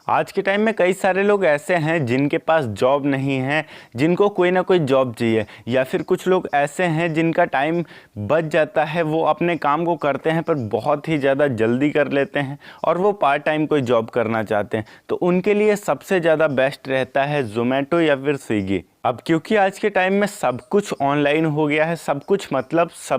आज के टाइम में कई सारे लोग ऐसे हैं जिनके पास जॉब नहीं है, जिनको कोई ना कोई जॉब चाहिए, या फिर कुछ लोग ऐसे हैं जिनका टाइम बच जाता है, वो अपने काम को करते हैं पर बहुत ही ज़्यादा जल्दी कर लेते हैं और वो पार्ट टाइम कोई जॉब करना चाहते हैं। तो उनके लिए सबसे ज़्यादा बेस्ट रहता है ज़ोमैटो या फिर स्विगी। अब क्योंकि आज के टाइम में सब कुछ ऑनलाइन हो गया है, सब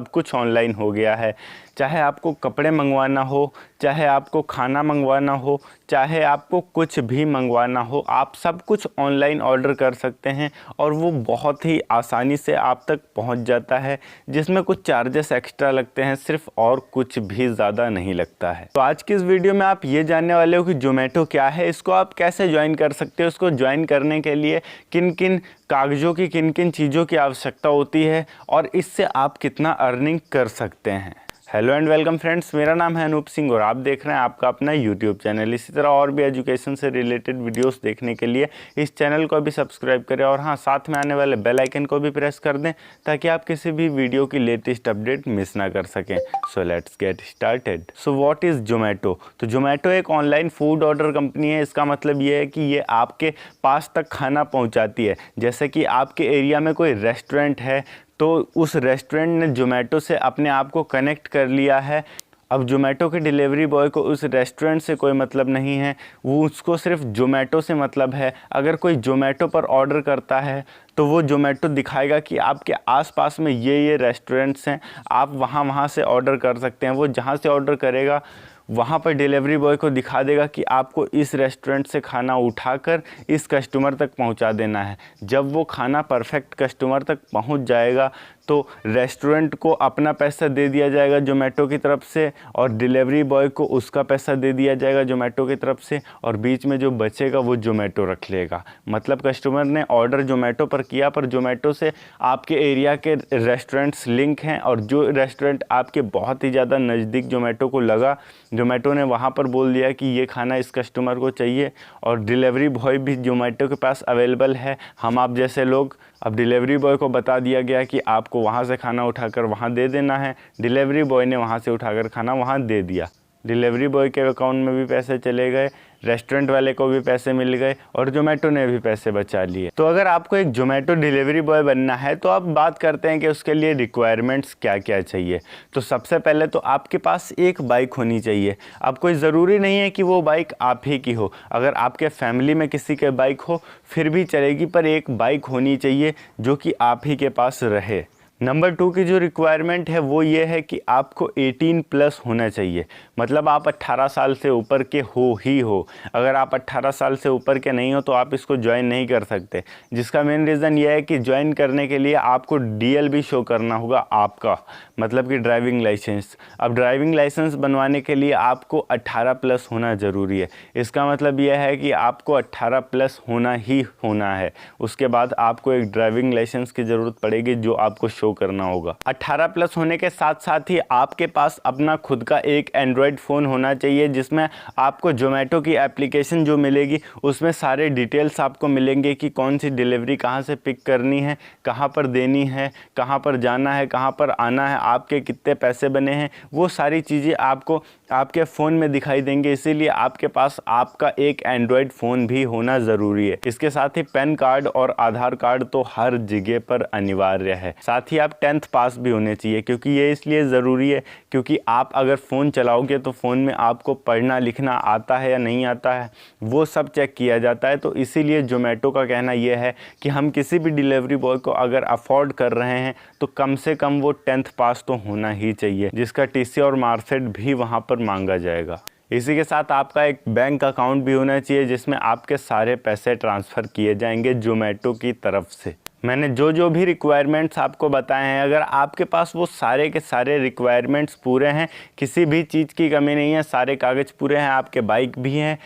कुछ ऑनलाइन हो गया है। चाहे आपको कपड़े मंगवाना हो, चाहे आपको खाना मंगवाना हो, चाहे आपको कुछ भी मंगवाना हो, आप सब कुछ ऑनलाइन ऑर्डर कर सकते हैं और वो बहुत ही आसानी से आप तक पहुंच जाता है, जिसमें कुछ चार्जेस एक्स्ट्रा लगते हैं सिर्फ, और कुछ भी ज़्यादा नहीं लगता है। तो आज की इस वीडियो में आप ये जानने वाले हो कि ज़ोमैटो क्या है, इसको आप कैसे ज्वाइन कर सकते हो, इसको ज्वाइन करने के लिए किन किन कागज़ों की, किन किन चीज़ों की आवश्यकता होती है और इससे आप कितना अर्निंग कर सकते हैं। हेलो एंड वेलकम फ्रेंड्स, मेरा नाम है अनूप सिंह और आप देख रहे हैं आपका अपना यूट्यूब चैनल। इसी तरह और भी एजुकेशन से रिलेटेड वीडियोस देखने के लिए इस चैनल को भी सब्सक्राइब करें और हाँ, साथ में आने वाले बेल आइकन को भी प्रेस कर दें ताकि आप किसी भी वीडियो की लेटेस्ट अपडेट मिस ना कर सकें। So let's get started. So what is Zomato? तो ज़ोमैटो एक ऑनलाइन फूड ऑर्डर कंपनी है। इसका मतलब ये है कि ये आपके पास तक खाना पहुँचाती है। जैसे कि आपके एरिया में कोई रेस्टोरेंट है तो उस रेस्टोरेंट ने ज़ोमैटो से अपने आप को कनेक्ट कर लिया है। अब ज़ोमैटो के डिलीवरी बॉय को उस रेस्टोरेंट से कोई मतलब नहीं है, वो उसको सिर्फ ज़ोमैटो से मतलब है। अगर कोई ज़ोमैटो पर ऑर्डर करता है तो वो ज़ोमैटो दिखाएगा कि आपके आसपास में ये रेस्टोरेंट्स हैं, आप वहाँ से ऑर्डर कर सकते हैं। वो जहाँ से ऑर्डर करेगा वहाँ पर डिलीवरी बॉय को दिखा देगा कि आपको इस रेस्टोरेंट से खाना उठाकर इस कस्टमर तक पहुँचा देना है। जब वो खाना परफेक्ट कस्टमर तक पहुँच जाएगा तो रेस्टोरेंट को अपना पैसा दे दिया जाएगा ज़ोमैटो की तरफ से और डिलीवरी बॉय को उसका पैसा दे दिया जाएगा ज़ोमैटो की तरफ से, और बीच में जो बचेगा वो ज़ोमैटो रख लेगा। मतलब कस्टमर ने ऑर्डर ज़ोमैटो पर किया, पर ज़ोमैटो से आपके एरिया के रेस्टोरेंट्स लिंक हैं और जो रेस्टोरेंट आपके बहुत ही ज़्यादा नज़दीक ज़ोमैटो को लगा, ज़ोमैटो ने वहाँ पर बोल दिया कि ये खाना इस कस्टमर को चाहिए और डिलीवरी बॉय भी ज़ोमैटो के पास अवेलेबल है। हम आप जैसे लोग, अब डिलीवरी बॉय को बता दिया गया कि आपको वहाँ से खाना उठाकर वहाँ दे देना है। डिलीवरी बॉय ने वहाँ से उठाकर खाना वहाँ दे दिया। डिलीवरी बॉय के अकाउंट में भी पैसे चले गए, रेस्टोरेंट वाले को भी पैसे मिल गए और ज़ोमैटो ने भी पैसे बचा लिए। तो अगर आपको एक ज़ोमैटो डिलीवरी बॉय बनना है तो अब बात करते हैं कि उसके लिए रिक्वायरमेंट्स क्या क्या चाहिए। तो सबसे पहले तो आपके पास एक बाइक होनी चाहिए। अब कोई ज़रूरी नहीं है कि वो बाइक आप ही की हो, अगर आपके फैमिली में किसी के बाइक हो फिर भी चलेगी, पर एक बाइक होनी चाहिए जो कि आप ही के पास रहे। नंबर 2 की जो रिक्वायरमेंट है वो ये है कि आपको 18 प्लस होना चाहिए। मतलब आप 18 साल से ऊपर के हो। अगर आप 18 साल से ऊपर के नहीं हो तो आप इसको ज्वाइन नहीं कर सकते, जिसका मेन रीज़न ये है कि ज्वाइन करने के लिए आपको DL भी शो करना होगा आपका, मतलब कि ड्राइविंग लाइसेंस। अब ड्राइविंग लाइसेंस बनवाने के लिए आपको 18 प्लस होना ज़रूरी है। इसका मतलब यह है कि आपको 18 प्लस होना ही होना है। उसके बाद आपको एक ड्राइविंग लाइसेंस की ज़रूरत पड़ेगी जो आपको शो करना होगा। 18 प्लस होने के साथ साथ ही आपके पास अपना खुद का एक एंड्रॉयड फ़ोन होना चाहिए, जिसमें आपको ज़ोमैटो की एप्लीकेशन जो मिलेगी उसमें सारे डिटेल्स आपको मिलेंगे कि कौन सी डिलीवरी कहाँ से पिक करनी है, कहाँ पर देनी है, कहाँ पर जाना है, कहाँ पर आना है, आपके कितने पैसे बने हैं, वो सारी चीज़ें आपको आपके फ़ोन में दिखाई देंगे। इसीलिए आपके पास आपका एक एंड्रॉयड फ़ोन भी होना ज़रूरी है। इसके साथ ही पैन कार्ड और आधार कार्ड तो हर जगह पर अनिवार्य है। साथ ही आप 10th पास भी होने चाहिए, क्योंकि ये इसलिए ज़रूरी है क्योंकि आप अगर फ़ोन चलाओगे तो फ़ोन में आपको पढ़ना लिखना आता है या नहीं आता है वो सब चेक किया जाता है। तो इसीलिए ज़ोमैटो का कहना यह है कि हम किसी भी डिलीवरी बॉय को अगर अफोर्ड कर रहे हैं तो कम से कम वो 10th पास तो होना ही चाहिए, जिसका TC और मार्कशीट भी वहाँ पर मांगा जाएगा। इसी के साथ आपका एक बैंक अकाउंट भी होना चाहिए जिसमें आपके सारे पैसे ट्रांसफ़र किए जाएंगे ज़ोमैटो की तरफ से। मैंने जो भी रिक्वायरमेंट्स आपको बताए हैं, अगर आपके पास वो सारे के सारे रिक्वायरमेंट्स पूरे हैं, किसी भी चीज़ की कमी नहीं है, सारे कागज़ पूरे हैं, आपके बाइक भी हैं,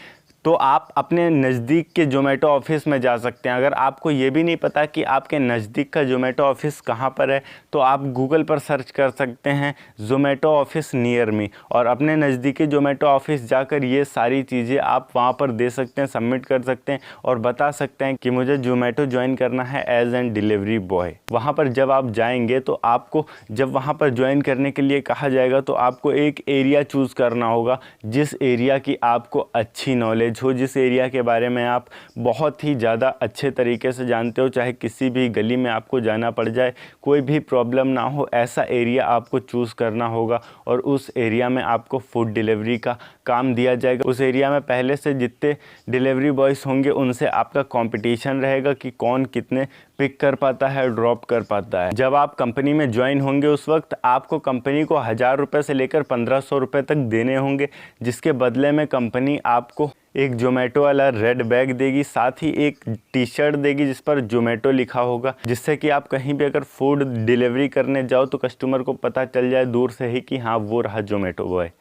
तो आप अपने नज़दीक के ज़ोमैटो ऑफ़िस में जा सकते हैं। अगर आपको ये भी नहीं पता कि आपके नज़दीक का ज़ोमैटो ऑफ़िस कहाँ पर है तो आप गूगल पर सर्च कर सकते हैं ज़ोमैटो ऑफ़िस नियर मी, और अपने नज़दीकी ज़ोमैटो ऑफ़िस जाकर ये सारी चीज़ें आप वहाँ पर दे सकते हैं, सबमिट कर सकते हैं और बता सकते हैं कि मुझे ज़ोमैटो ज्वाइन करना है एज एन डिलीवरी बॉय। वहाँ पर जब आप जाएंगे तो आपको जब वहाँ पर ज्वाइन करने के लिए कहा जाएगा तो आपको एक एरिया चूज़ करना होगा जिस एरिया की आपको अच्छी नॉलेज तेज हो, जिस एरिया के बारे में आप बहुत ही ज़्यादा अच्छे तरीके से जानते हो, चाहे किसी भी गली में आपको जाना पड़ जाए, कोई भी प्रॉब्लम ना हो, ऐसा एरिया आपको चूज़ करना होगा और उस एरिया में आपको फूड डिलीवरी का काम दिया जाएगा। उस एरिया में पहले से जितने डिलीवरी बॉयज़ होंगे उनसे आपका कंपटीशन रहेगा कि कौन कितने पिक कर पाता है, ड्रॉप कर पाता है। जब आप कंपनी में ज्वाइन होंगे उस वक्त आपको कंपनी को 1000 रुपये से लेकर 1500 रुपये तक देने होंगे, जिसके बदले में कंपनी आपको एक जोमेटो वाला रेड बैग देगी, साथ ही एक टी शर्ट देगी जिस पर जोमेटो लिखा होगा, जिससे कि आप कहीं भी अगर फूड डिलीवरी करने जाओ तो कस्टमर को पता चल जाए दूर से ही कि हाँ वो रहा जोमेटो बॉय,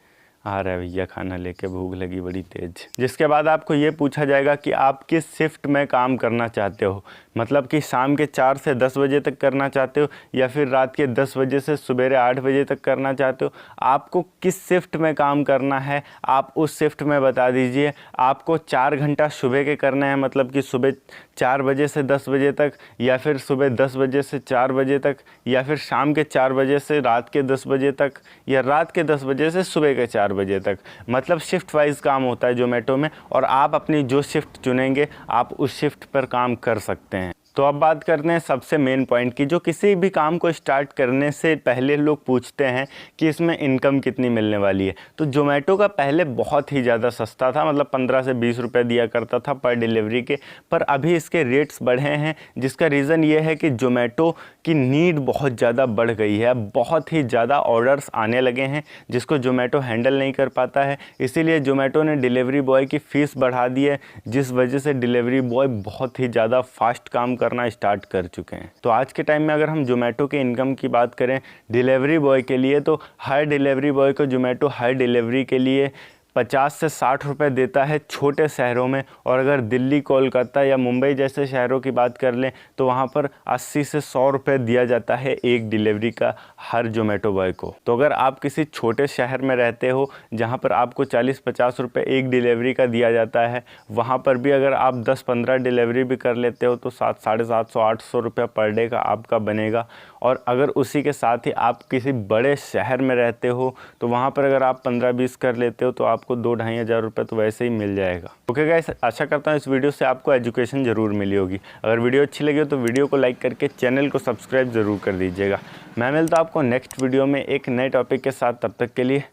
आ रहा है भैया खाना लेके, भूख लगी बड़ी तेज। जिसके बाद आपको ये पूछा जाएगा कि आप किस शिफ्ट में काम करना चाहते हो, मतलब कि शाम के 4 से 10 बजे तक करना चाहते हो या फिर रात के 10 बजे से सुबह 8 बजे तक करना चाहते हो। आपको किस शिफ्ट में काम करना है आप उस शिफ्ट में बता दीजिए। आपको 4 घंटा सुबह के करने हैं, मतलब कि सुबह 4 बजे से 10 बजे तक, या फिर सुबह 10 बजे से 4 बजे तक, या फिर शाम के 4 बजे से रात के 10 बजे तक, या रात के 10 बजे से सुबह के 4 बजे तक। मतलब शिफ्ट वाइज काम होता है जोमेटो में, और आप अपनी जो शिफ्ट चुनेंगे आप उस शिफ्ट पर काम कर सकते हैं। तो अब बात करते हैं सबसे मेन पॉइंट की, जो किसी भी काम को स्टार्ट करने से पहले लोग पूछते हैं कि इसमें इनकम कितनी मिलने वाली है। तो जोमेटो का पहले बहुत ही ज़्यादा सस्ता था, मतलब 15 से 20 रुपये दिया करता था पर डिलीवरी के, पर अभी इसके रेट्स बढ़े हैं, जिसका रीज़न ये है कि जोमेटो की नीड बहुत ज़्यादा बढ़ गई है। बहुत ही ज़्यादा ऑर्डर्स आने लगे हैं जिसको जोमेटो हैंडल नहीं कर पाता है, इसीलिए जोमेटो ने डिलीवरी बॉय की फ़ीस बढ़ा दी है, जिस वजह से डिलीवरी बॉय बहुत ही ज़्यादा फास्ट काम करना स्टार्ट कर चुके हैं। तो आज के टाइम में अगर हम जोमेटो के इनकम की बात करें डिलीवरी बॉय के लिए, तो हर डिलीवरी बॉय को जोमेटो हर डिलीवरी के लिए 50 से 60 रुपये देता है छोटे शहरों में, और अगर दिल्ली, कोलकाता या मुंबई जैसे शहरों की बात कर लें तो वहाँ पर 80 से 100 रुपये दिया जाता है एक डिलीवरी का हर जोमेटो बॉय को। तो अगर आप किसी छोटे शहर में रहते हो जहाँ पर आपको 40-50 रुपये एक डिलीवरी का दिया जाता है, वहाँ पर भी अगर आप 10-15 डिलीवरी भी कर लेते हो तो 700-750-800 रुपये पर डे का आपका बनेगा। और अगर उसी के साथ ही आप किसी बड़े शहर में रहते हो तो वहाँ पर अगर आप 15-20 कर लेते हो तो आपको 2-2.5 हज़ार रुपये तो वैसे ही मिल जाएगा। ओके गाइस, आशा करता हूँ इस वीडियो से आपको एजुकेशन ज़रूर मिली होगी। अगर वीडियो अच्छी लगी हो तो वीडियो को लाइक करके चैनल को सब्सक्राइब ज़रूर कर दीजिएगा। मैं मिलता हूँ आपको नेक्स्ट वीडियो में एक नए टॉपिक के साथ। तब तक के लिए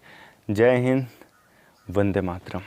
जय हिंद, वंदे मातरम।